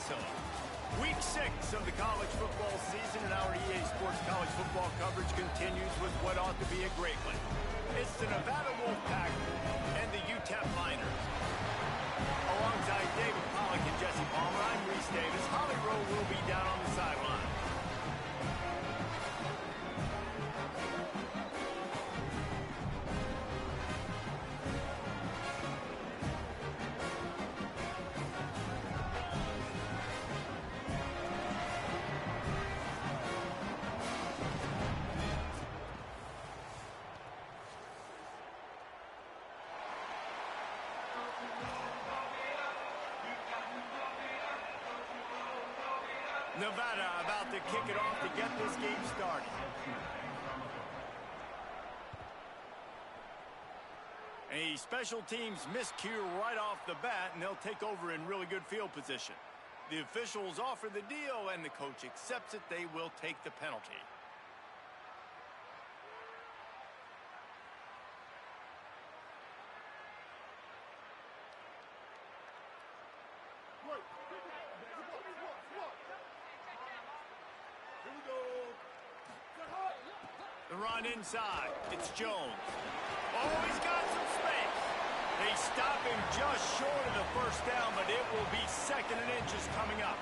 facility. Week 6 of the college football season, and our EA Sports college football coverage continues with what ought to be a great one. It's the Nevada Wolfpack and the Utep Miners. Alongside David Pollack and Jesse Palmer, I'm Reese Davis. Holly Rowe will be down on the sideline. Nevada about to kick it off to get this game started. A special teams miscue right off the bat, and they'll take over in really good field position. The officials offer the deal, and the coach accepts it. They will take the penalty. The run inside. It's Jones. Oh, he's got some space. They stop him just short of the first down, but it will be 2nd and inches coming up.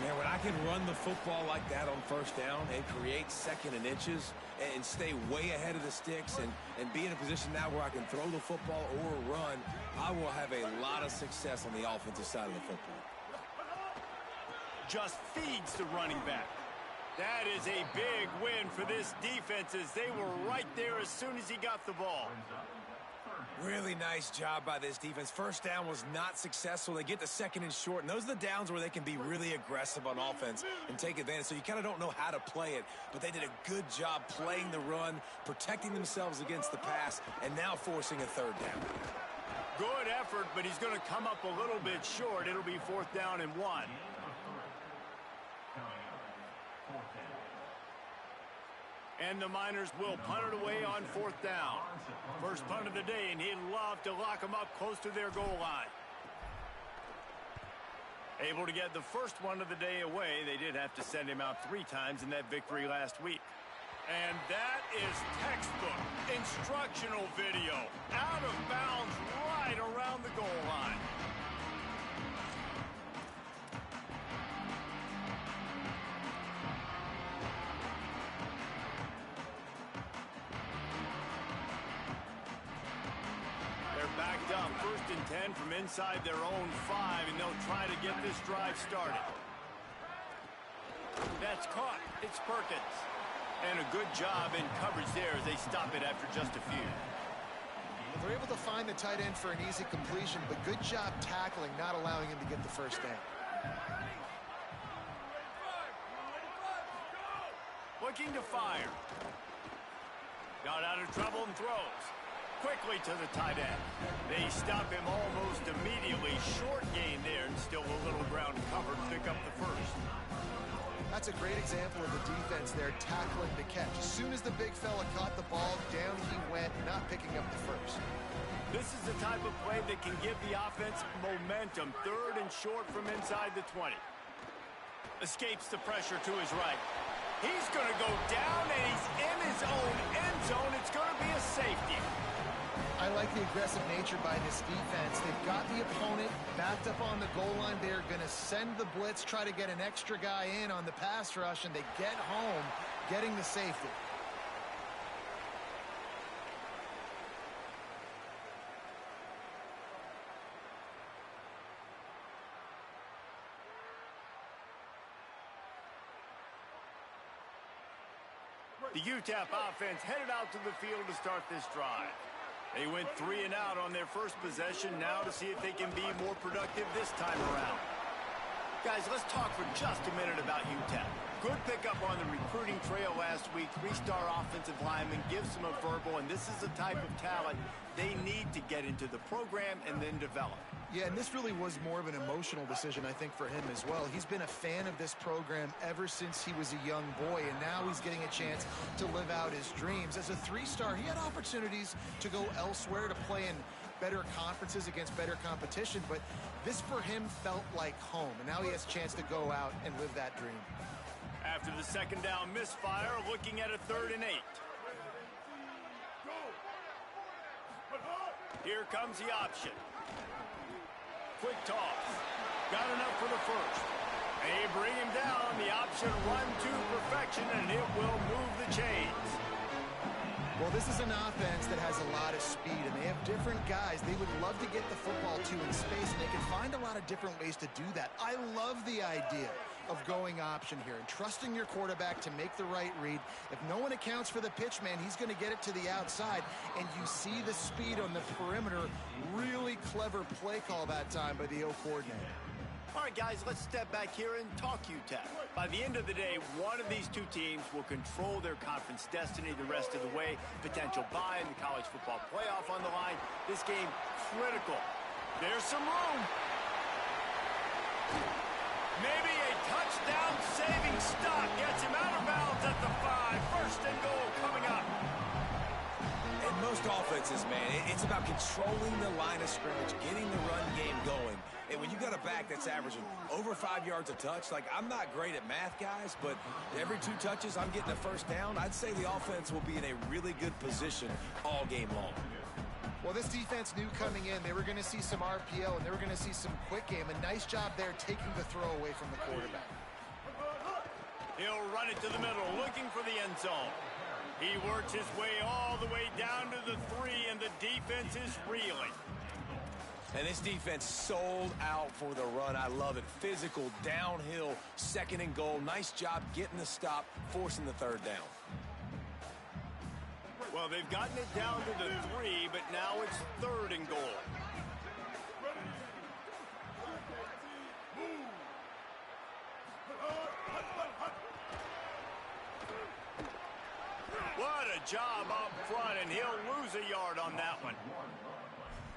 Man, when I can run the football like that on first down and create 2nd and inches and stay way ahead of the sticks and be in a position now where I can throw the football or run, I will have a lot of success on the offensive side of the football. Just feeds the running back. That is a big win for this defense as they were right there as soon as he got the ball. Really nice job by this defense. First down was not successful. They get the 2nd and short, and those are the downs where they can be really aggressive on offense and take advantage. So you kind of don't know how to play it, but they did a good job playing the run, protecting themselves against the pass, and now forcing a 3rd down. Good effort, but he's going to come up a little bit short. It'll be 4th down and 1. And the Miners will punt it away on 4th down. First punt of the day, and he'd love to lock them up close to their goal line. Able to get the first one of the day away. They did have to send him out 3 times in that victory last week. And that is textbook instructional video. Out of bounds right around the goal line. Backed up, 1st and 10 from inside their own 5, and they'll try to get this drive started. That's caught. It's Perkins. And a good job in coverage there as they stop it after just a few. They're able to find the tight end for an easy completion, but good job tackling, not allowing him to get the first down. Looking to fire. Got out of trouble and throws. Quickly to the tight end. They stop him almost immediately. Short gain there and still a little ground covered. Pick up the first. That's a great example of the defense there, tackling the catch. As soon as the big fella caught the ball, down he went, not picking up the first. This is the type of play that can give the offense momentum. 3rd and short from inside the 20. Escapes the pressure to his right. He's going to go down, and he's in his own end zone. It's going to be a safety. I like the aggressive nature by this defense. They've got the opponent backed up on the goal line. They're going to send the blitz, try to get an extra guy in on the pass rush, and they get home, getting the safety. The Utep offense headed out to the field to start this drive. They went 3 and out on their first possession, now to see if they can be more productive this time around. Guys, let's talk for just a minute about Utep. Good pickup on the recruiting trail last week. 3-star offensive lineman gives them a verbal, and this is the type of talent they need to get into the program and then develop. Yeah, and this really was more of an emotional decision, I think, for him as well. He's been a fan of this program ever since he was a young boy, and now he's getting a chance to live out his dreams. As a 3-star, he had opportunities to go elsewhere, to play in better conferences against better competition, but this for him felt like home, and now he has a chance to go out and live that dream. After the second down misfire, looking at a 3rd and 8. Here comes the option. Quick toss. Got enough for the first. They bring him down. The option run to perfection, and it will move the chains. Well, this is an offense that has a lot of speed, and they have different guys they would love to get the football to in space, and they can find a lot of different ways to do that. I love the idea of going option here and trusting your quarterback to make the right read. If no one accounts for the pitch, man, he's going to get it to the outside, and you see the speed on the perimeter. Really clever play call that time by the O coordinator. All right, guys, let's step back here and talk Utep. By the end of the day, one of these two teams will control their conference destiny the rest of the way. Potential bye in the college football playoff on the line. This game, critical. There's some room. Maybe a touchdown-saving stop gets him out of bounds at the 5. 1st and goal coming up. In most offenses, man, it's about controlling the line of scrimmage, getting the run game going. And when you got a back that's averaging over 5 yards a touch, like, I'm not great at math, guys, but every 2 touches I'm getting a 1st down, I'd say the offense will be in a really good position all game long. Well, this defense knew coming in they were going to see some RPO and they were going to see some quick game. A nice job there taking the throw away from the quarterback. He'll run it to the middle, looking for the end zone. He works his way all the way down to the 3, and the defense is reeling. And this defense sold out for the run. I love it. Physical, downhill, 2nd and goal. Nice job getting the stop, forcing the 3rd down. Well, they've gotten it down to the 3, but now it's 3rd and goal. What a job up front, and he'll lose a yard on that one.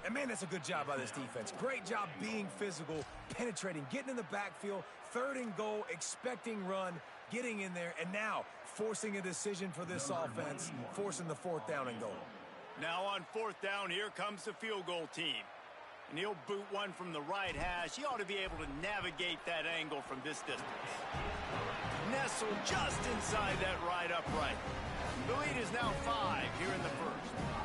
And, man, that's a good job by this defense. Great job being physical, penetrating, getting in the backfield, 3rd and goal, expecting run, getting in there, and now forcing a decision for this offense, forcing the 4th down and goal. Now on 4th down, here comes the field goal team. And he'll boot one from the right hash. He ought to be able to navigate that angle from this distance. Nestled just inside that right upright. The lead is now 5 here in the 1st.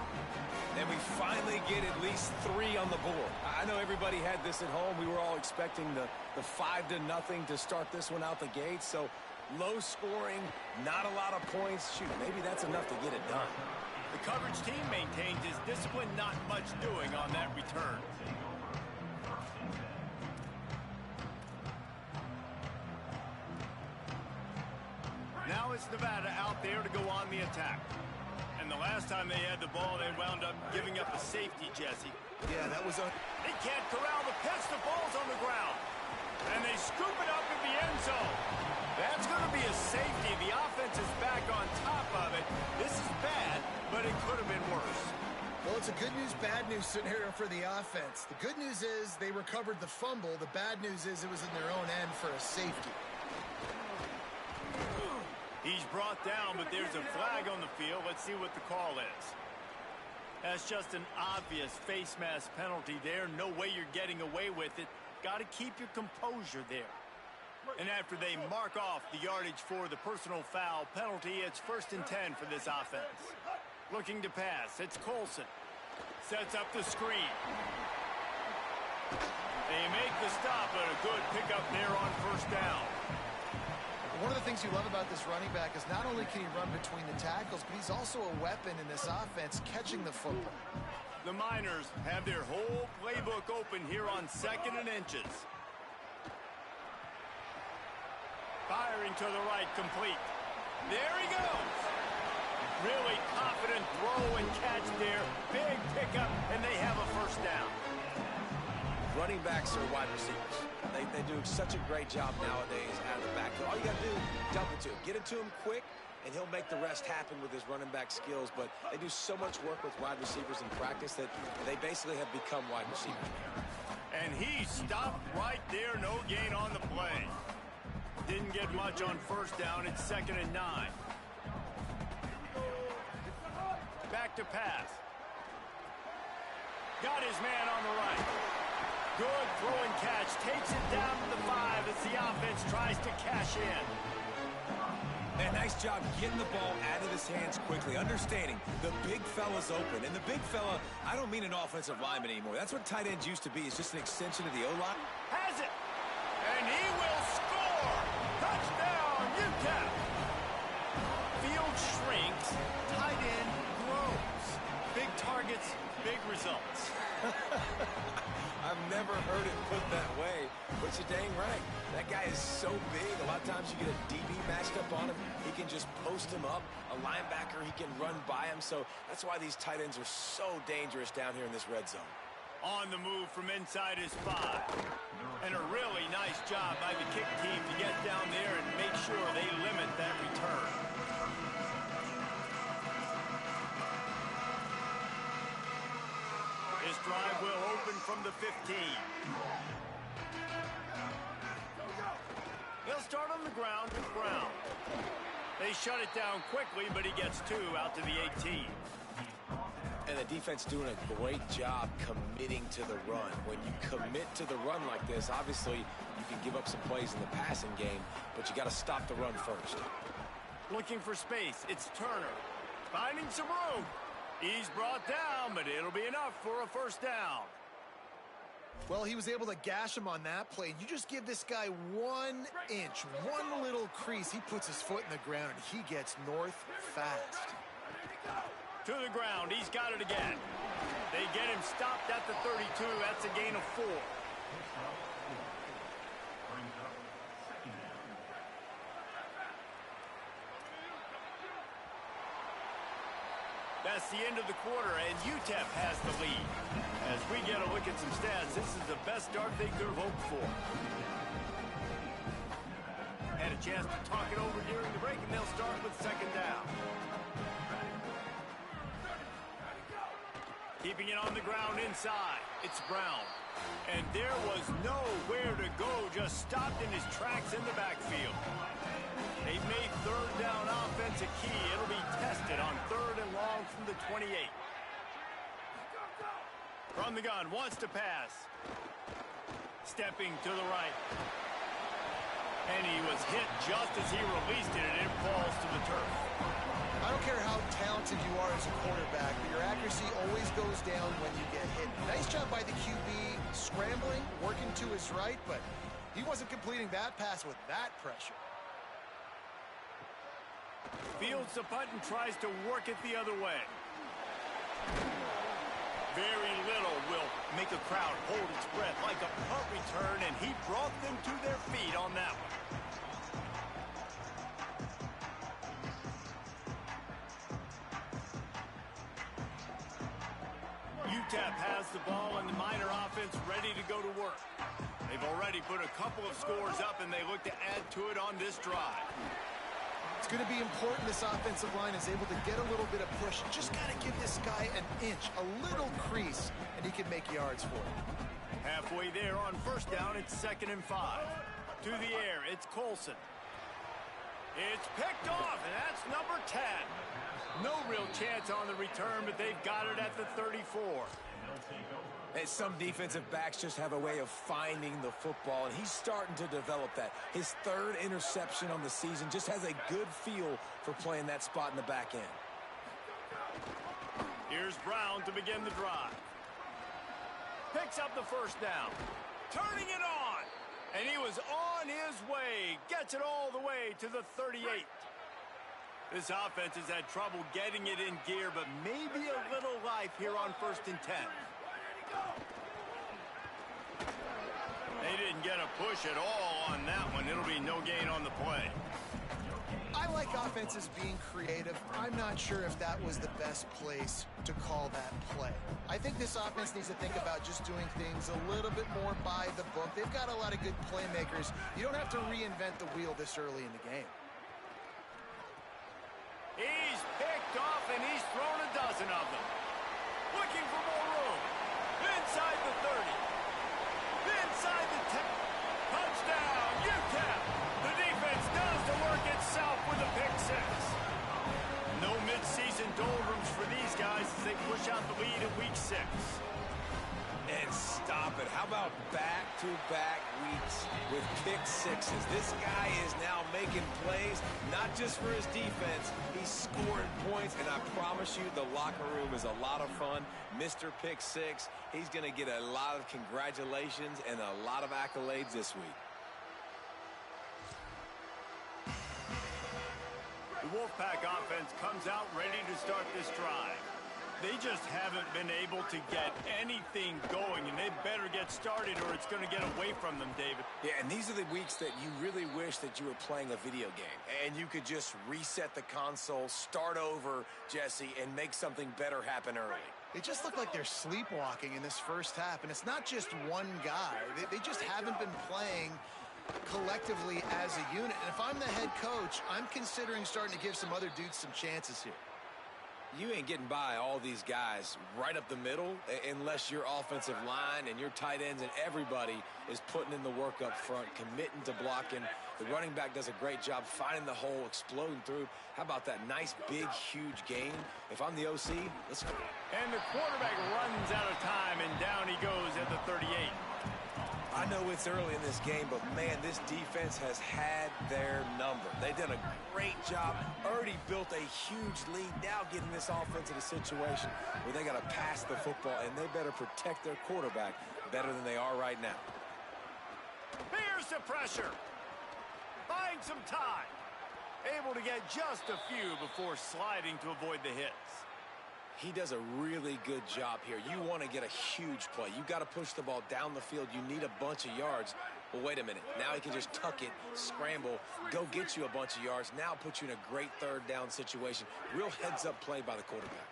And we finally get at least 3 on the board. I know everybody had this at home. We were all expecting the 5-0 to start this one out the gate. So low scoring, not a lot of points. Shoot, maybe that's enough to get it done. The coverage team maintains his discipline, not much doing on that return. Now it's Nevada out there to go on the attack. And the last time they had the ball, they wound up giving up a safety, Jesse. Yeah, that was a... They can't corral the pitch. The ball's on the ground. And they scoop it up in the end zone. That's going to be a safety. The offense is back on top of it. This is bad, but it could have been worse. Well, it's a good news, bad news scenario for the offense. The good news is they recovered the fumble. The bad news is it was in their own end for a safety. He's brought down, but there's a flag on the field. Let's see what the call is. That's just an obvious face mask penalty there. No way you're getting away with it. Got to keep your composure there. And after they mark off the yardage for the personal foul penalty, it's 1st and 10 for this offense. Looking to pass. It's Colson. Sets up the screen. They make the stop, but a good pickup there on 1st down. One of the things you love about this running back is not only can he run between the tackles, but he's also a weapon in this offense catching the football. The Miners have their whole playbook open here on 2nd and inches. Firing to the right, complete. There he goes. Really confident throw and catch there. Big pickup, and they have a 1st down. Running backs are wide receivers. They do such a great job nowadays out of the backfield. All you got to do, dump it to him. Get it to him quick, and he'll make the rest happen with his running back skills. But they do so much work with wide receivers in practice that they basically have become wide receivers. And he stopped right there. No gain on the play. Didn't get much on 1st down. It's 2nd and 9. Back to pass. Got his man on the right. Good throw and catch. Takes it down to the 5 as the offense tries to cash in. And nice job getting the ball out of his hands quickly, understanding the big fella's open. And the big fella, I don't mean an offensive lineman anymore. That's what tight ends used to be. It's just an extension of the O-line. Has it. And he will score. Touchdown, Utep. Field shrinks. Tight end grows. Big targets, big results. I've never heard it put that way, but you're dang right. That guy is so big. A lot of times you get a DB matched up on him. He can just post him up. A linebacker, he can run by him. So that's why these tight ends are so dangerous down here in this red zone. On the move from inside his 5. And a really nice job by the kick team to get down there and make sure they limit that return. This drive will open from the 15. They'll start on the ground with Brown. They shut it down quickly, but he gets 2 out to the 18. And the defense doing a great job committing to the run. When you commit to the run like this, obviously you can give up some plays in the passing game, but you got to stop the run first. Looking for space. It's Turner. Finding some room. He's brought down, but it'll be enough for a first down. Well, he was able to gash him on that play. You just give this guy 1 inch, one little crease. He puts his foot in the ground, and he gets north fast. To the ground. He's got it again. They get him stopped at the 32. That's a gain of 4. That's the end of the quarter, and Utep has the lead. As we get a look at some stats, this is the best start they could have hoped for. Had a chance to talk it over during the break, and they'll start with second down. Keeping it on the ground inside. It's Brown. And there was nowhere to go, just stopped in his tracks in the backfield. They've made third down offense a key. It'll be tested on 3rd and long from the 28. From the gun, wants to pass. Stepping to the right. And he was hit just as he released it, and it falls to the turf. I don't care how talented you are as a quarterback, but your accuracy always goes down when you get hit. Nice job by the QB, scrambling, working to his right, but he wasn't completing that pass with that pressure. Fields the punt and tries to work it the other way. Very little will make a crowd hold its breath like a punt return, and he brought them to their feet on that one. Utep has the ball, and the Miner offense ready to go to work. They've already put a couple of scores up, and they look to add to it on this drive. It's going to be important this offensive line is able to get a little bit of push. Just got to give this guy an inch, a little crease, and he can make yards for it. Halfway there on first down, it's 2nd and 5. To the air, it's Colson. It's picked off, and that's number 10. No real chance on the return, but they've got it at the 34. And some defensive backs just have a way of finding the football, and he's starting to develop that. His 3rd interception on the season, just has a good feel for playing that spot in the back end. Here's Brown to begin the drive. Picks up the first down. Turning it on. And he was on his way. Gets it all the way to the 38. This offense has had trouble getting it in gear, but maybe a little life here on 1st and 10. They didn't get a push at all on that one. It'll be no gain on the play. I like offenses being creative. I'm not sure if that was the best place to call that play. I think this offense needs to think about just doing things a little bit more by the book. They've got a lot of good playmakers. You don't have to reinvent the wheel this early in the game. He's picked off, and he's thrown a dozen of them. Looking for more room. Inside the 30. Inside the 10. Touchdown, Utep. The defense does the work itself with a pick 6. No midseason doldrums for these guys as they push out the lead in week 6. about back-to-back weeks with pick sixes? This guy is now making plays, not just for his defense. He's scoring points, and I promise you the locker room is a lot of fun. Mr. Pick Six, he's going to get a lot of congratulations and a lot of accolades this week. The Wolfpack offense comes out ready to start this drive. They just haven't been able to get anything going, and they better get started or it's going to get away from them, David. Yeah, and these are the weeks that you really wish that you were playing a video game and you could just reset the console, start over, Jesse, and make something better happen early. They just look like they're sleepwalking in this first half, and it's not just one guy. They just haven't been playing collectively as a unit. And if I'm the head coach, I'm considering starting to give some other dudes some chances here. You ain't getting by all these guys right up the middle unless your offensive line and your tight ends and everybody is putting in the work up front, committing to blocking. The running back does a great job finding the hole, exploding through. How about that nice, big, huge gain? If I'm the OC, let's go. And the quarterback runs out of time, and down he goes at the 38. I know it's early in this game, but, man, this defense has had their number. They've done a great job, already built a huge lead, now getting this offense in a situation where they got to pass the football, and they better protect their quarterback better than they are right now. Here's the pressure. Buying some time. Able to get just a few before sliding to avoid the hits. He does a really good job here. You want to get a huge play. You got to push the ball down the field. You need a bunch of yards. But wait a minute. Now he can just tuck it, scramble, go get you a bunch of yards. Now put you in a great third down situation. Real heads-up play by the quarterback.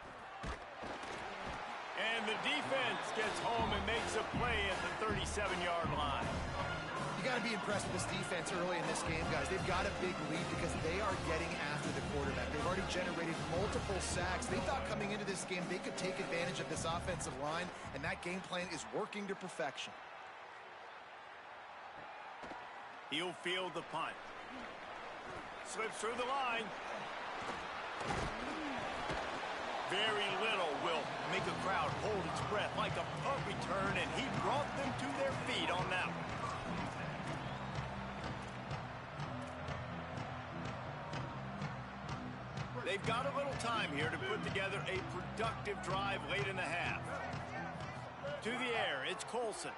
And the defense gets home and makes a play at the 37-yard line. You got to be impressed with this defense early in this game, guys. They've got a big lead because they are getting after the quarterback. They've already generated multiple sacks. They thought coming into this game they could take advantage of this offensive line, and that game plan is working to perfection. He'll field the punt. Slips through the line. Very little will make a crowd hold its breath like a punt return, and he brought them to their feet on that one. They've got a little time here to put together a productive drive late in the half. To the air, it's Colson.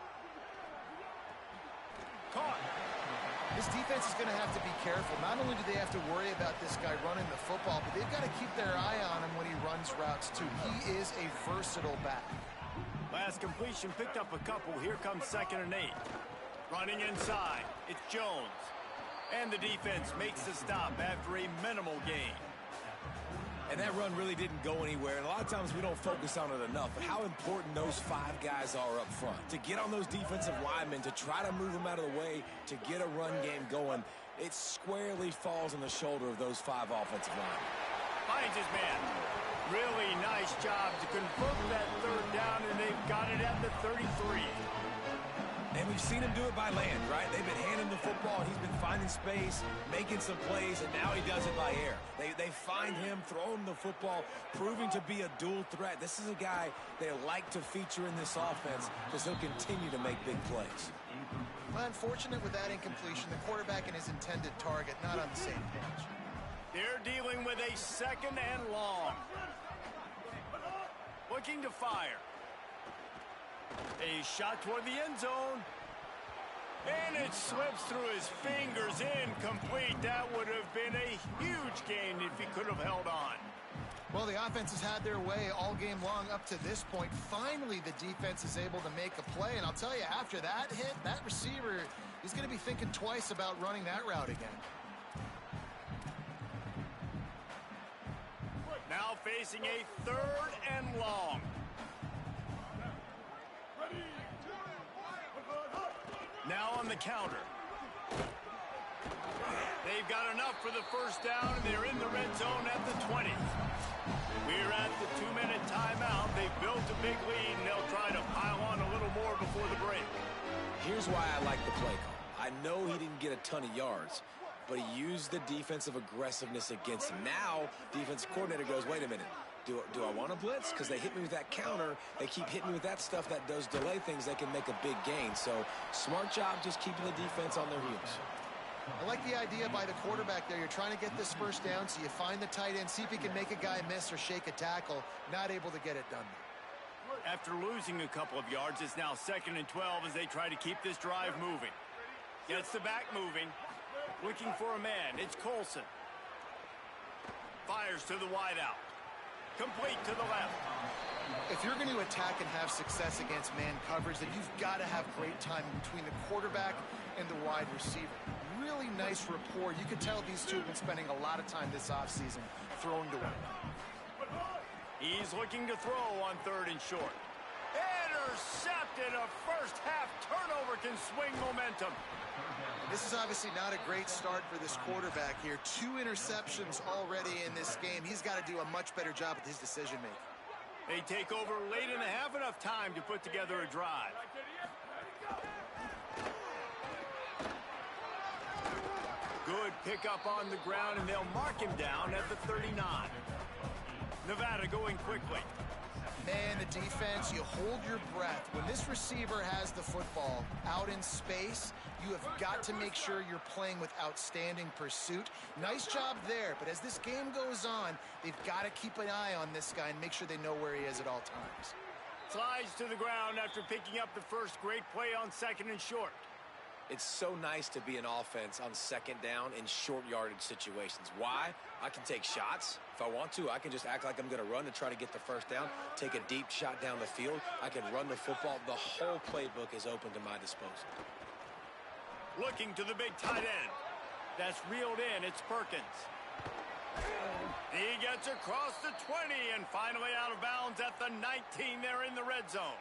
Caught. This defense is going to have to be careful. Not only do they have to worry about this guy running the football, but they've got to keep their eye on him when he runs routes, too. He is a versatile back. Last completion picked up a couple. Here comes 2nd and 8. Running inside, it's Jones. And the defense makes the stop after a minimal gain. And that run really didn't go anywhere, and a lot of times we don't focus on it enough, but how important those 5 guys are up front. To get on those defensive linemen, to try to move them out of the way, to get a run game going, it squarely falls on the shoulder of those 5 offensive linemen. Finds his man. Really nice job to convert that 3rd down, and they've got it at the 33. And we've seen him do it by land, right? They've been handing the football, and he's been finding space, making some plays, and now he does it by air. They find him, throw him the football, proving to be a dual threat. This is a guy they like to feature in this offense because he'll continue to make big plays. Well, unfortunate with that incompletion, the quarterback and his intended target not on the same page. They're dealing with a 2nd and long. Looking to fire. A shot toward the end zone. And it slips through his fingers, incomplete. That would have been a huge gain if he could have held on. Well, the offense has had their way all game long up to this point. Finally, the defense is able to make a play. And I'll tell you, after that hit, that receiver is going to be thinking twice about running that route again. Now facing a 3rd and long. Now on the counter. They've got enough for the 1st down, and they're in the red zone at the 20. We're at the 2-minute timeout. They've built a big lead, and they'll try to pile on a little more before the break. Here's why I like the play call. I know he didn't get a ton of yards, but he used the defensive aggressiveness against him. Now, defensive coordinator goes, wait a minute. Do I want to blitz? Because they hit me with that counter. They keep hitting me with that stuff that does delay things that can make a big gain. So smart job just keeping the defense on their heels. I like the idea by the quarterback there. You're trying to get this first down, so you find the tight end, see if he can make a guy miss or shake a tackle. Not able to get it done. After losing a couple of yards, it's now 2nd and 12 as they try to keep this drive moving. Gets the back moving. Looking for a man. It's Colson. Fires to the wideout. Complete to the left. If you're going to attack and have success against man coverage, then you've got to have great timing between the quarterback and the wide receiver. Really nice rapport. You could tell these two have been spending a lot of time this offseason throwing to one. He's looking to throw on 3rd and short. Intercepted. A first half turnover can swing momentum. This is obviously not a great start for this quarterback here. 2 interceptions already in this game. He's got to do a much better job with his decision making. They take over late in the half, enough time to put together a drive. Good pickup on the ground, and they'll mark him down at the 39. Nevada going quickly. Man, the defense, you hold your breath. When this receiver has the football out in space, you have got to make sure you're playing with outstanding pursuit. Nice job there, but as this game goes on, they've got to keep an eye on this guy and make sure they know where he is at all times. Slides to the ground after picking up the first great play on 2nd and short. It's so nice to be an offense on 2nd down in short yardage situations. Why? I can take shots. If I want to, I can just act like I'm going to run to try to get the first down, take a deep shot down the field. I can run the football. The whole playbook is open to my disposal. Looking to the big tight end. That's reeled in. It's Perkins. He gets across the 20 and finally out of bounds at the 19 there in the red zone.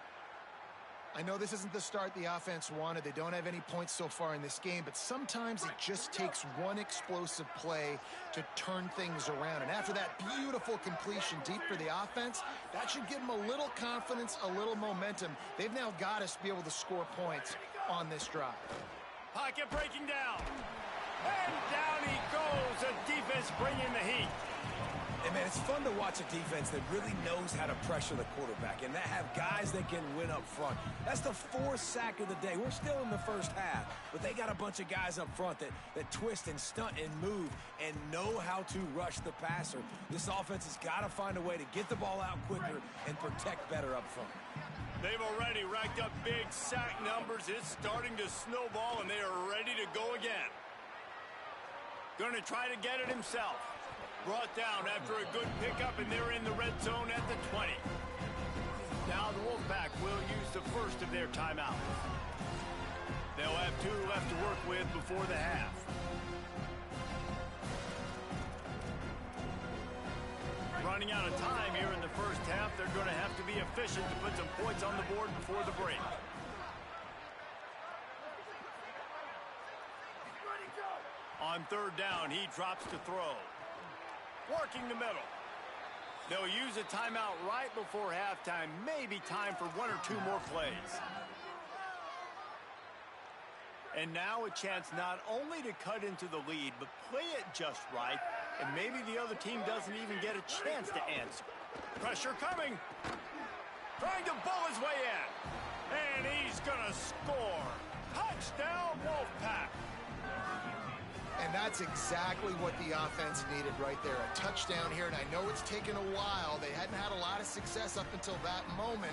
I know this isn't the start the offense wanted. They don't have any points so far in this game, but sometimes it just takes one explosive play to turn things around. And after that beautiful completion deep for the offense, that should give them a little confidence, a little momentum. They've now got us to be able to score points on this drive. Pocket breaking down. And down he goes. The defense bringing the heat. And, man, it's fun to watch a defense that really knows how to pressure the quarterback and that have guys that can win up front. That's the 4th sack of the day. We're still in the first half, but they got a bunch of guys up front that twist and stunt and move and know how to rush the passer. This offense has got to find a way to get the ball out quicker and protect better up front. They've already racked up big sack numbers. It's starting to snowball, and they are ready to go again. Going to try to get it himself. Brought down after a good pickup, and they're in the red zone at the 20. Now the Wolfpack will use the first of their timeouts. They'll have 2 left to work with before the half. Running out of time here in the first half, they're going to have to be efficient to put some points on the board before the break. On 3rd down, he drops to throw. Working the middle. They'll use a timeout right before halftime. Maybe time for 1 or 2 more plays. And now a chance not only to cut into the lead, but play it just right. And maybe the other team doesn't even get a chance to answer. Pressure coming. Trying to bull his way in. And he's going to score. Touchdown, Wolfpack. And that's exactly what the offense needed right there. A touchdown here, and I know it's taken a while. They hadn't had a lot of success up until that moment.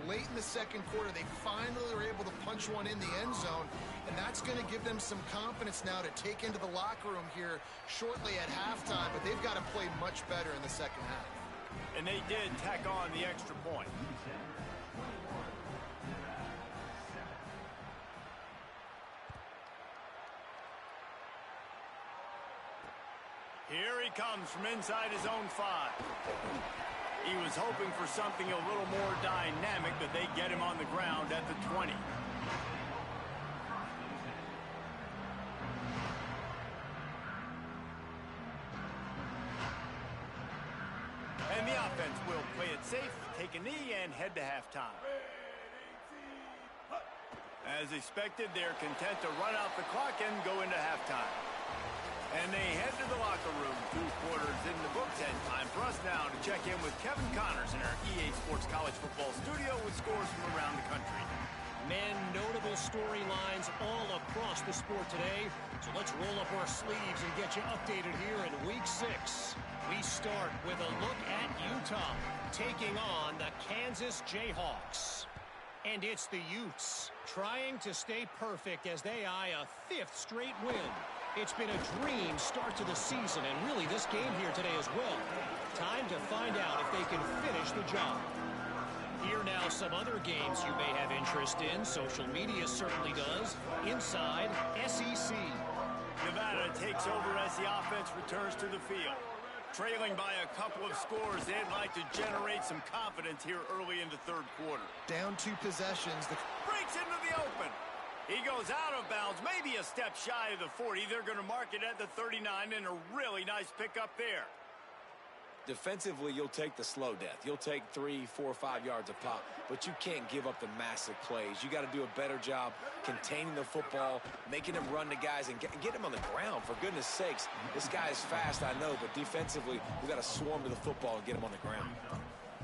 Late in the 2nd quarter, they finally were able to punch one in the end zone, and that's going to give them some confidence now to take into the locker room here shortly at halftime, but they've got to play much better in the 2nd half. And they did tack on the extra point. Here he comes from inside his own 5. He was hoping for something a little more dynamic, but they get him on the ground at the 20. And the offense will play it safe, take a knee, and head to halftime. As expected, they're content to run out the clock and go into halftime. And they head to the locker room. 2 quarters in the books, and time for us now to check in with Kevin Connors in our EA Sports College Football studio with scores from around the country. Men, notable storylines all across the sport today. So let's roll up our sleeves and get you updated here in Week 6. We start with a look at Utah taking on the Kansas Jayhawks. And it's the Utes trying to stay perfect as they eye a 5th straight win. It's been a dream start to the season, and really this game here today as well. Time to find out if they can finish the job. Here now some other games you may have interest in. Social media certainly does. Inside SEC. Nevada takes over as the offense returns to the field. Trailing by a couple of scores, they'd like to generate some confidence here early in the 3rd quarter. Down 2 possessions. Breaks into the open. He goes out of bounds, maybe a step shy of the 40. They're going to mark it at the 39, and a really nice pickup there. Defensively, you'll take the slow death. You'll take 3, 4, 5 yards a pop, but you can't give up the massive plays. You got to do a better job containing the football, making them run to guys, and get them on the ground. For goodness sakes, this guy is fast, I know, but defensively, we got to swarm to the football and get him on the ground.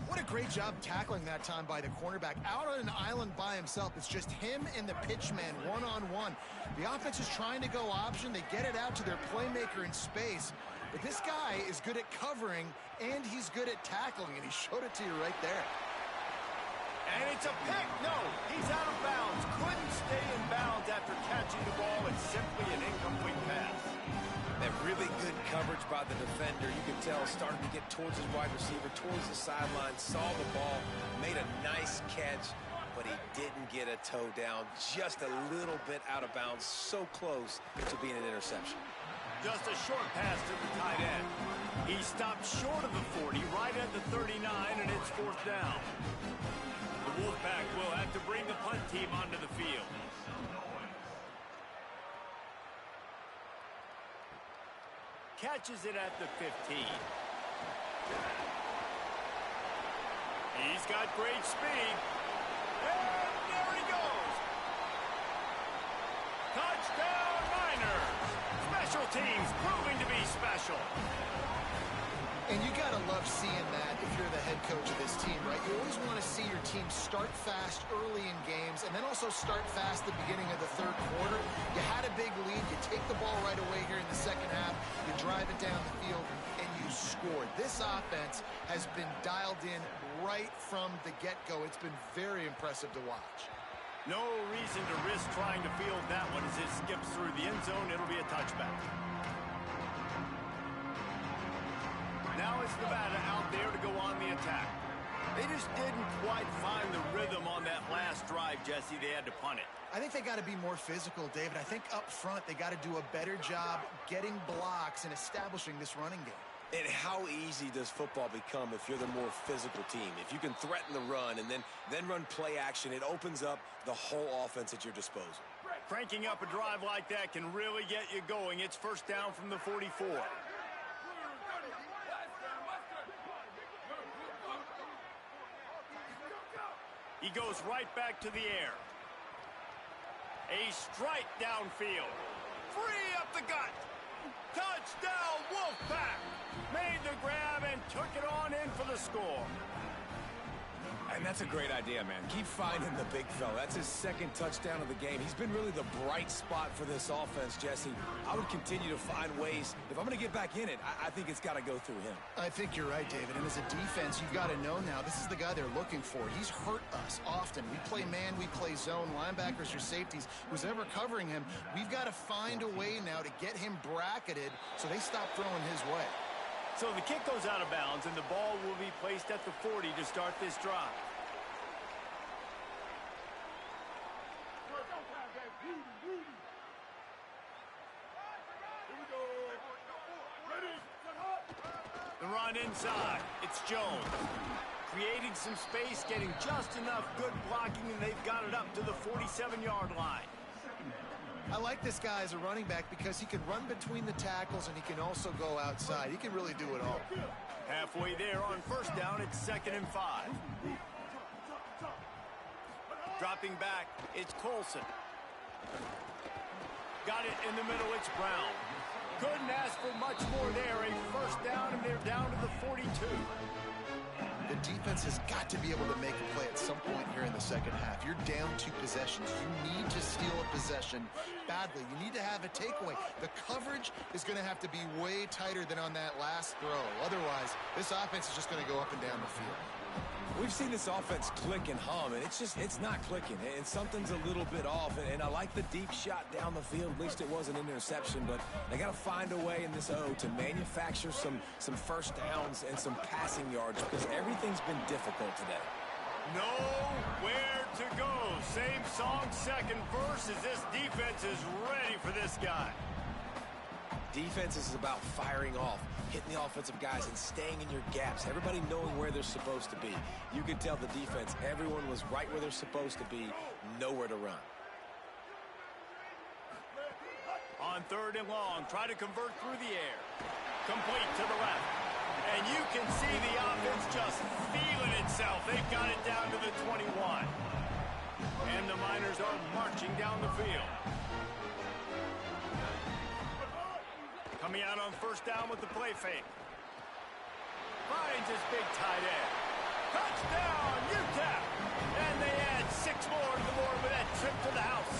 What a great job tackling that time by the cornerback. Out on an island by himself. It's just him and the pitch man one-on-one. The offense is trying to go option. They get it out to their playmaker in space. But this guy is good at covering, and he's good at tackling, and he showed it to you right there. And it's a pick. No, he's out of bounds. Couldn't stay in bounds after catching the ball. It's simply an incomplete pass. That really good coverage by the defender. You can tell starting to get towards his wide receiver, towards the sideline, saw the ball, made a nice catch, but he didn't get a toe down. Just a little bit out of bounds. So close to being an interception. Just a short pass to the tight end. He stopped short of the 40, right at the 39, and it's 4th down. The Wolfpack will have to bring the punt team onto the field. Catches it at the 15. He's got great speed. And there he goes. Touchdown, Niners. Special teams proving to be special. And you got to love seeing that if you're the head coach of this team, right? You always want to see your team start fast early in games and then also start fast at the beginning of the 3rd quarter. You had a big lead. You take the ball right away here in the 2nd half. You drive it down the field, and you scored. This offense has been dialed in right from the get-go. It's been very impressive to watch. No reason to risk trying to field that one as it skips through the end zone. It'll be a touchback. Now it's Nevada out there to go on the attack. They just didn't quite find the rhythm on that last drive, Jesse. They had to punt it. I think they got to be more physical, David. I think up front they got to do a better job getting blocks and establishing this running game. And how easy does football become if you're the more physical team? If you can threaten the run and then run play action, it opens up the whole offense at your disposal. Cranking up a drive like that can really get you going. It's 1st down from the 44. He goes right back to the air. A strike downfield. Free up the gut. Touchdown, Wolfpack. Made the grab and took it on in for the score. And that's a great idea, man. Keep finding the big fella. That's his 2nd touchdown of the game. He's been really the bright spot for this offense, Jesse. I would continue to find ways. If I'm going to get back in it, I think it's got to go through him. I think you're right, David. And as a defense, you've got to know now, this is the guy they're looking for. He's hurt us often. We play man, we play zone, linebackers or safeties. Who's ever covering him, we've got to find a way now to get him bracketed so they stop throwing his way. So the kick goes out of bounds, and the ball will be placed at the 40 to start this drive. The run inside. It's Jones. Creating some space, getting just enough good blocking, and they've got it up to the 47-yard line. I like this guy as a running back because he can run between the tackles and he can also go outside. He can really do it all. Halfway there on 1st down, it's 2nd and 5. Dropping back, it's Colson. Got it in the middle, it's Brown. Couldn't ask for much more there. A first down, and they're down to the 42. The defense has got to be able to make a play at some point here in the second half. You're down 2 possessions. You need to steal a possession badly. You need to have a takeaway. The coverage is going to have to be way tighter than on that last throw. Otherwise, this offense is just going to go up and down the field. We've seen this offense click and hum, and it's not clicking, and something's a little bit off. And I like the deep shot down the field. At least it wasn't an interception, but they got to find a way in this O to manufacture some first downs and some passing yards because everything's been difficult today. Nowhere to go. Same song, second verse, as this defense is ready for this guy. Defense is about firing off, hitting the offensive guys and staying in your gaps, everybody knowing where they're supposed to be. You could tell the defense, everyone was right where they're supposed to be, nowhere to run. On third and long, try to convert through the air. Complete to the left. And you can see the offense just feeling itself. They've got it down to the 21. And the Miners are marching down the field. Coming out on first down with the play fake. Finds his big tight end. Touchdown, Utep! And they add 6 more to the board with that trip to the house.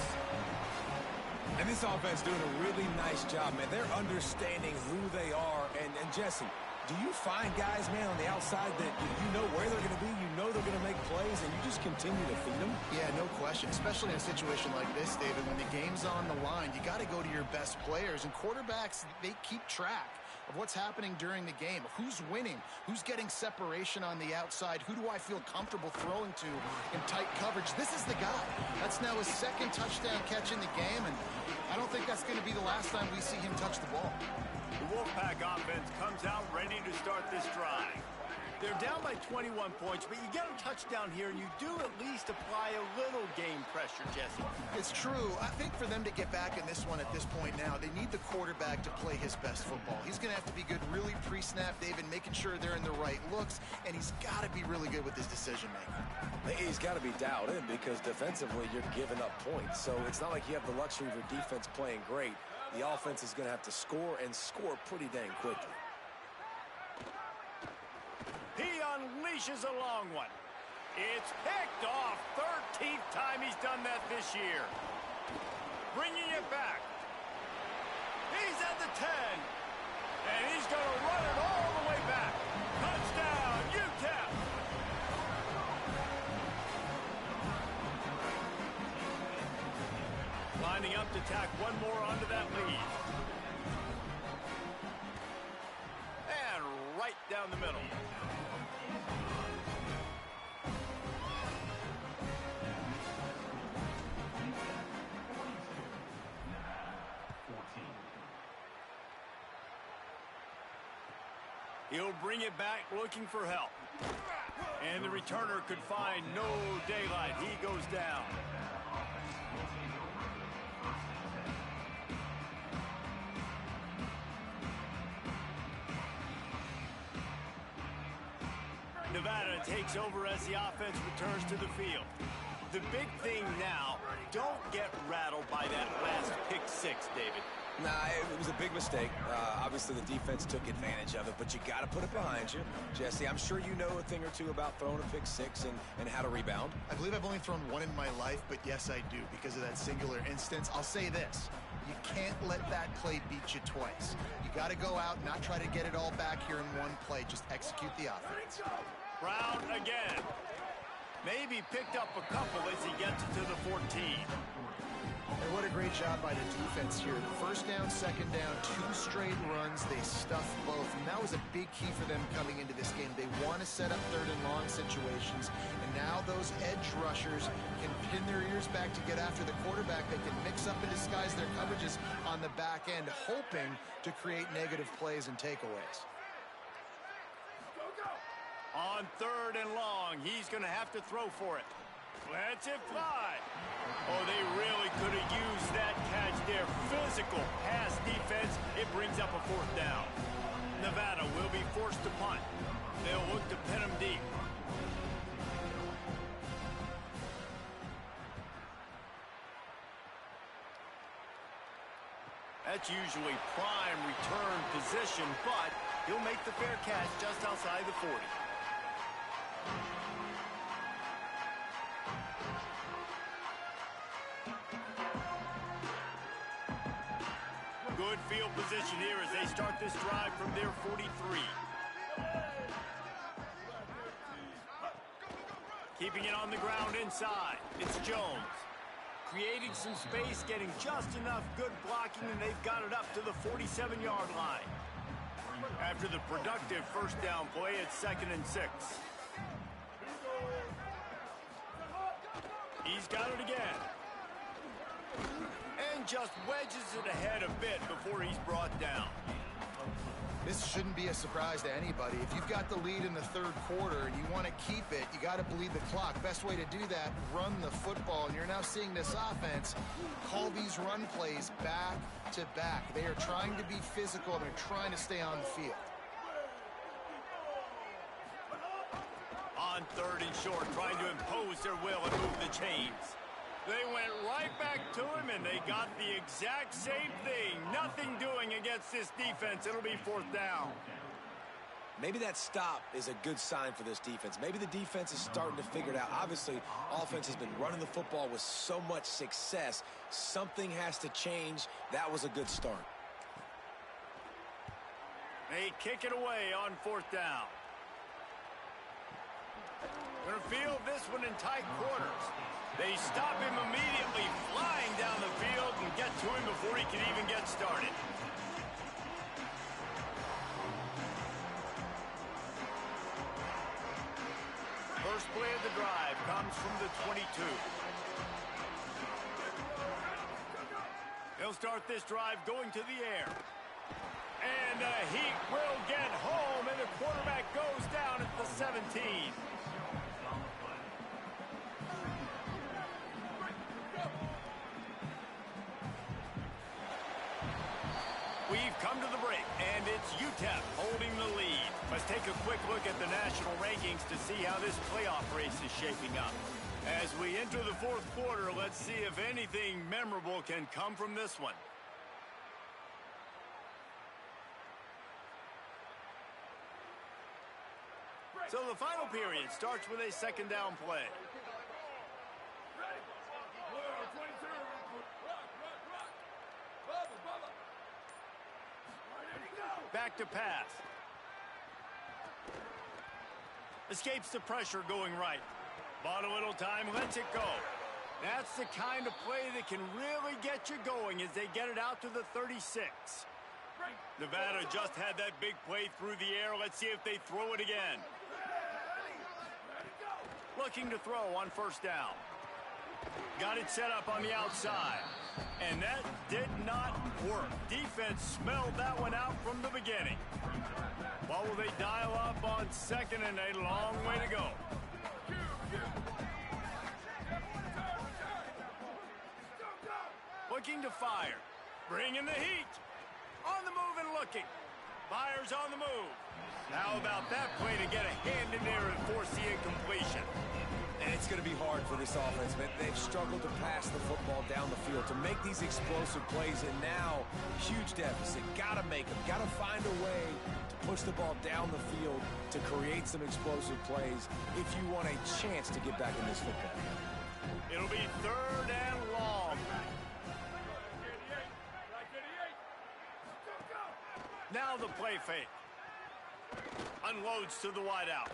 And this offense doing a really nice job, man. They're understanding who they are. And Jesse, do you find guys, man, on the outside that you know where they're going to be, you know they're going to make plays, and you just continue to feed them? Yeah, no question, especially in a situation like this, David, when the game's on the line, you got to go to your best players, and quarterbacks, they keep track of what's happening during the game, who's winning, who's getting separation on the outside, who do I feel comfortable throwing to in tight coverage. This is the guy. That's now his second touchdown catch in the game, and I don't think that's going to be the last time we see him touch the ball. The Wolfpack offense comes out ready to start this drive. They're down by 21 points, but you get a touchdown here, and you do at least apply a little game pressure, Jesse. It's true. I think for them to get back in this one at this point now, they need the quarterback to play his best football. He's going to have to be good really pre-snap, David, making sure they're in the right looks, and he's got to be really good with his decision-making. He's got to be dialed in because defensively you're giving up points. So it's not like you have the luxury of your defense playing great. The offense is going to have to score and score pretty dang quickly. He unleashes a long one. It's picked off. 13th time he's done that this year. Bringing it back. He's at the 10. And he's going to run it all the way back. Touchdown, Utep. Lining up to tack one more onto that lead. And right down the middle. He'll bring it back looking for help. And the returner could find no daylight. He goes down. Nevada takes over as the offense returns to the field. The big thing now, don't get rattled by that last pick six, David. Nah, it was a big mistake. Obviously, the defense took advantage of it, but you got to put it behind you. Jesse, I'm sure you know a thing or two about throwing a pick six and how to rebound. I believe I've only thrown one in my life, but yes, I do because of that singular instance. I'll say this. You can't let that play beat you twice. You got to go out, not try to get it all back here in one play. Just execute the offense. Brown again. Maybe picked up a couple as he gets to the 14. And what a great job by the defense here. First down, second down, 2 straight runs. They stuffed both. And that was a big key for them coming into this game. They want to set up third and long situations. And now those edge rushers can pin their ears back to get after the quarterback. They can mix up and disguise their coverages on the back end, hoping to create negative plays and takeaways. On third and long, he's going to have to throw for it. Lets it fly. Oh, they really could have used that catch there. Physical pass defense. It brings up a fourth down. Nevada will be forced to punt. They'll look to pin him deep. That's usually prime return position, but he'll make the fair catch just outside the 40. Good field position here as they start this drive from their 43. Keeping it on the ground inside. It's Jones. Creating some space, getting just enough good blocking, and they've got it up to the 47-yard line. After the productive first down play, it's 2nd and 6. He's got it again. And just wedges it ahead a bit before he's brought down. This shouldn't be a surprise to anybody. If you've got the lead in the third quarter and you want to keep it, you got to bleed the clock. Best way to do that, run the football. And you're now seeing this offense call these run plays back to back. They are trying to be physical and they're trying to stay on the field. On 3rd and short, trying to impose their will and move the chains. They went right back to him, and they got the exact same thing. Nothing doing against this defense. It'll be 4th down. Maybe that stop is a good sign for this defense. Maybe the defense is starting to figure it out. Obviously, offense has been running the football with so much success. Something has to change. That was a good start. They kick it away on 4th down. Going to field this one in tight quarters. They stop him immediately, flying down the field, and get to him before he can even get started. First play of the drive comes from the 22. He'll start this drive going to the air. And the Heat will get home, and the quarterback goes down at the 17. We've come to the break, and it's Utep holding the lead. Let's take a quick look at the national rankings to see how this playoff race is shaping up. As we enter the 4th quarter, let's see if anything memorable can come from this one. So the final period starts with a 2nd down play. Back to pass. Escapes the pressure going right. Bought a little time, lets it go. That's the kind of play that can really get you going as they get it out to the 36. Nevada just had that big play through the air. Let's see if they throw it again. Looking to throw on 1st down. Got it set up on the outside. And that did not work. Defense smelled that one out from the beginning. What will they dial up on 2nd and a long way to go? Looking to fire. Bringing the heat. On the move and looking. Fires on the move. How about that play to get a hand in there and force the incompletion? And it's going to be hard for this offense, man. They've struggled to pass the football down the field, to make these explosive plays, and now, huge deficit. Got to make them. Got to find a way to push the ball down the field to create some explosive plays if you want a chance to get back in this football game. It'll be 3rd and long. Now the play fake. Unloads to the wideout.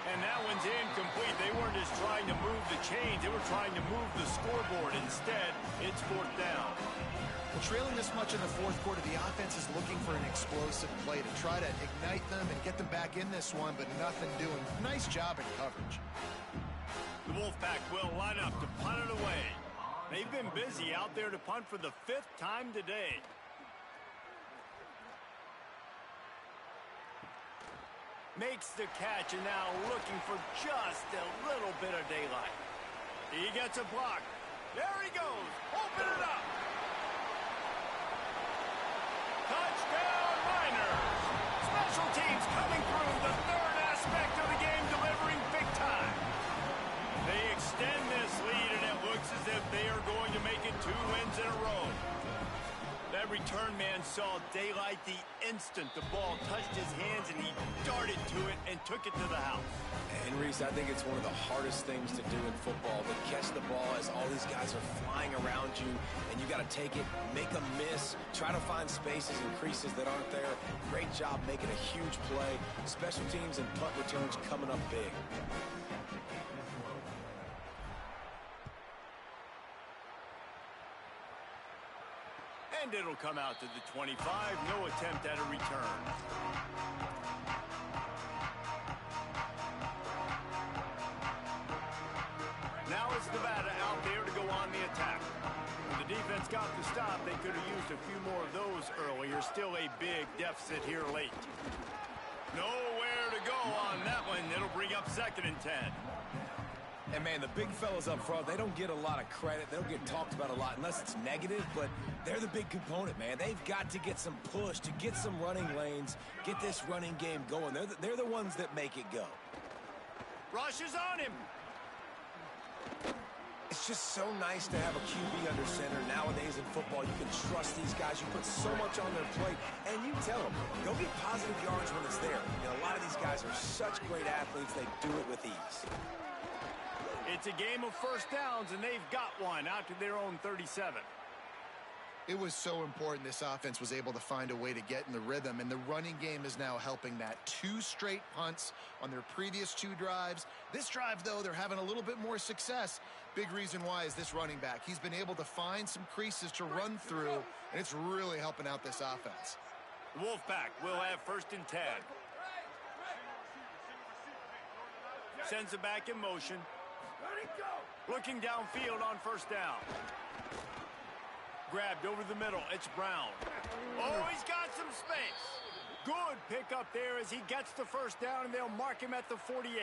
And that one's incomplete. They weren't just trying to move the chains. They were trying to move the scoreboard. Instead, it's 4th down. Well, trailing this much in the 4th quarter, the offense is looking for an explosive play to try to ignite them and get them back in this one, but nothing doing. Nice job in coverage. The Wolfpack will line up to punt it away. They've been busy out there to punt for the 5th time today. Makes the catch, and now looking for just a little bit of daylight. He gets a block. There he goes. Open it up. Touchdown, Miners. Special teams coming through, the 3rd aspect of the game, delivering big time. They extend this lead, and it looks as if they are going to make it 2 wins in a row. That return man saw daylight the instant the ball touched his hands, and he darted to it and took it to the house. And Reese, I think it's one of the hardest things to do in football, to catch the ball as all these guys are flying around you, and you got to take it, make a miss, try to find spaces and creases that aren't there. Great job making a huge play. Special teams and punt returns coming up big. And it'll come out to the 25. No attempt at a return. Now it's Nevada out there to go on the attack. When the defense got the stop, they could have used a few more of those earlier. Still a big deficit here late. Nowhere to go on that one. It'll bring up 2nd and 10. And, man, the big fellas up front, they don't get a lot of credit. They don't get talked about a lot unless it's negative, but they're the big component, man. They've got to get some push, to get some running lanes, get this running game going. They're the ones that make it go. Rush is on him. It's just so nice to have a QB under center. Nowadays in football, you can trust these guys. You put so much on their plate, and you tell them, go get positive yards when it's there. You know, a lot of these guys are such great athletes, they do it with ease. It's a game of first downs, and they've got one out to their own 37. It was so important this offense was able to find a way to get in the rhythm, and the running game is now helping that. 2 straight punts on their previous 2 drives. This drive, though, they're having a little bit more success. Big reason why is this running back. He's been able to find some creases to run through, and it's really helping out this offense. Wolfpack will have 1st and 10. Sends it back in motion. Looking downfield on 1st down. Grabbed over the middle. It's Brown. Oh, he's got some space. Good pickup there as he gets the 1st down, and they'll mark him at the 48.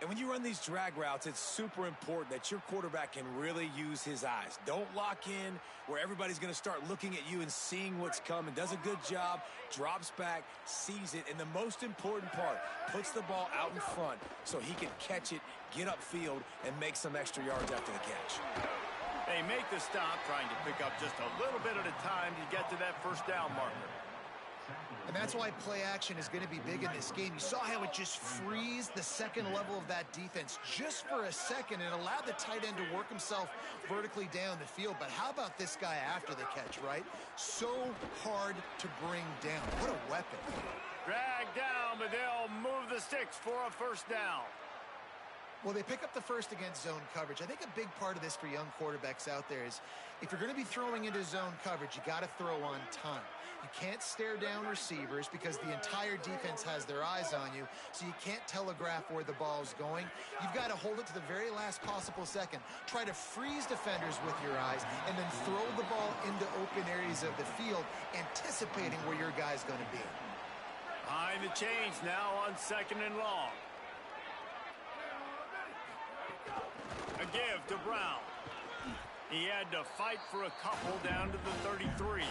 And when you run these drag routes, it's super important that your quarterback can really use his eyes. Don't lock in where everybody's going to start looking at you and seeing what's coming. Does a good job, drops back, sees it, and the most important part, puts the ball out in front so he can catch it, get upfield, and make some extra yards after the catch. They make the stop, trying to pick up just a little bit at a time to get to that 1st down marker. And that's why play action is going to be big in this game. You saw how it just frees the second level of that defense just for a second and allowed the tight end to work himself vertically down the field. But how about this guy after the catch, right? So hard to bring down. What a weapon. Drag down, but they'll move the sticks for a 1st down. Well, they pick up the 1st against zone coverage. I think a big part of this for young quarterbacks out there is if you're going to be throwing into zone coverage, you got to throw on time. You can't stare down receivers because the entire defense has their eyes on you, so you can't telegraph where the ball's going. You've got to hold it to the very last possible second. Try to freeze defenders with your eyes and then throw the ball into open areas of the field, anticipating where your guy's going to be. Behind the chains now on 2nd and long. A give to Brown. He had to fight for a couple down to the 33.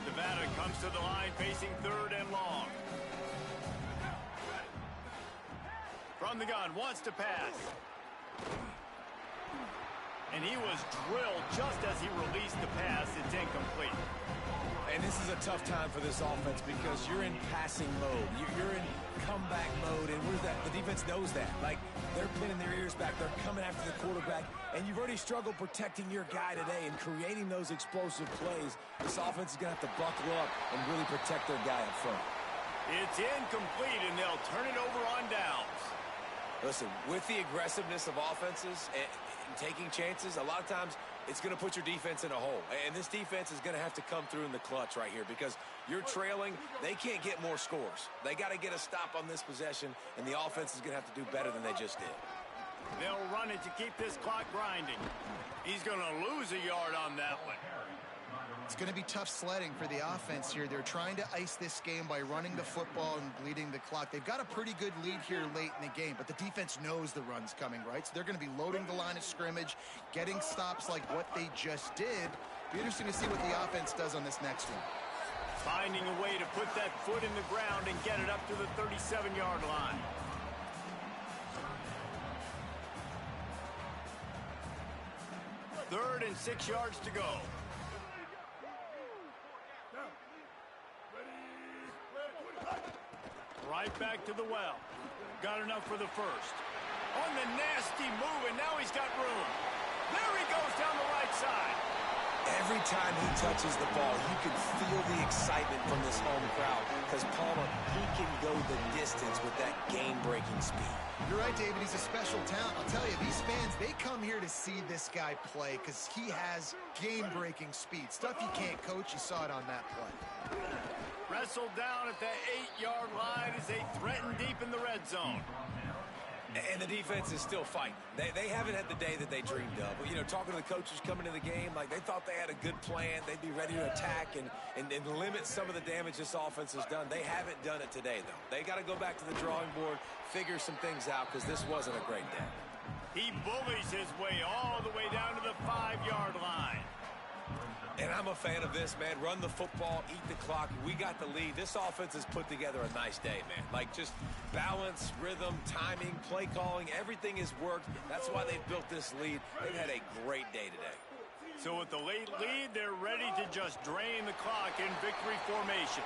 Nevada comes to the line facing 3rd and long. From the gun, wants to pass. And he was drilled just as he released the pass. It's incomplete. And this is a tough time for this offense because you're in passing mode. You're in comeback mode, and the defense knows that. Like, they're pinning their ears back. They're coming after the quarterback, and you've already struggled protecting your guy today and creating those explosive plays. This offense is going to have to buckle up and really protect their guy up front. It's incomplete, and they'll turn it over on downs. Listen, with the aggressiveness of offenses and taking chances, a lot of times it's going to put your defense in a hole. And this defense is going to have to come through in the clutch right here because you're trailing. They can't get more scores. They got to get a stop on this possession, and the offense is going to have to do better than they just did. They'll run it to keep this clock grinding. He's going to lose a yard on that one. It's going to be tough sledding for the offense here. They're trying to ice this game by running the football and bleeding the clock. They've got a pretty good lead here late in the game, but the defense knows the run's coming, right? So they're going to be loading the line of scrimmage, getting stops like what they just did. Be interesting to see what the offense does on this next one. Finding a way to put that foot in the ground and get it up to the 37-yard line. 3rd and 6 yards to go. Right back to the well. Got enough for the first. On the nasty move, and now he's got room. There he goes down the right side. Every time he touches the ball, you can feel the excitement from this home crowd because Palmer, he can go the distance with that game-breaking speed. You're right, David. He's a special talent. I'll tell you, these fans, they come here to see this guy play because he has game-breaking speed. Stuff you can't coach. You saw it on that play. Wrestled down at the 8-yard line as they threaten deep in the red zone. And the defense is still fighting. They haven't had the day that they dreamed of. But, you know, talking to the coaches coming to the game, like they thought they had a good plan. They'd be ready to attack and limit some of the damage this offense has done. They haven't done it today, though. They got to go back to the drawing board, figure some things out because this wasn't a great day. He bullies his way all the way down to the 5-yard line. And I'm a fan of this, man. Run the football, eat the clock. We got the lead. This offense has put together a nice day, man. Like just balance, rhythm, timing, play calling, everything has worked. That's why they've built this lead. They've had a great day today. So with the late lead, they're ready to just drain the clock in victory formation.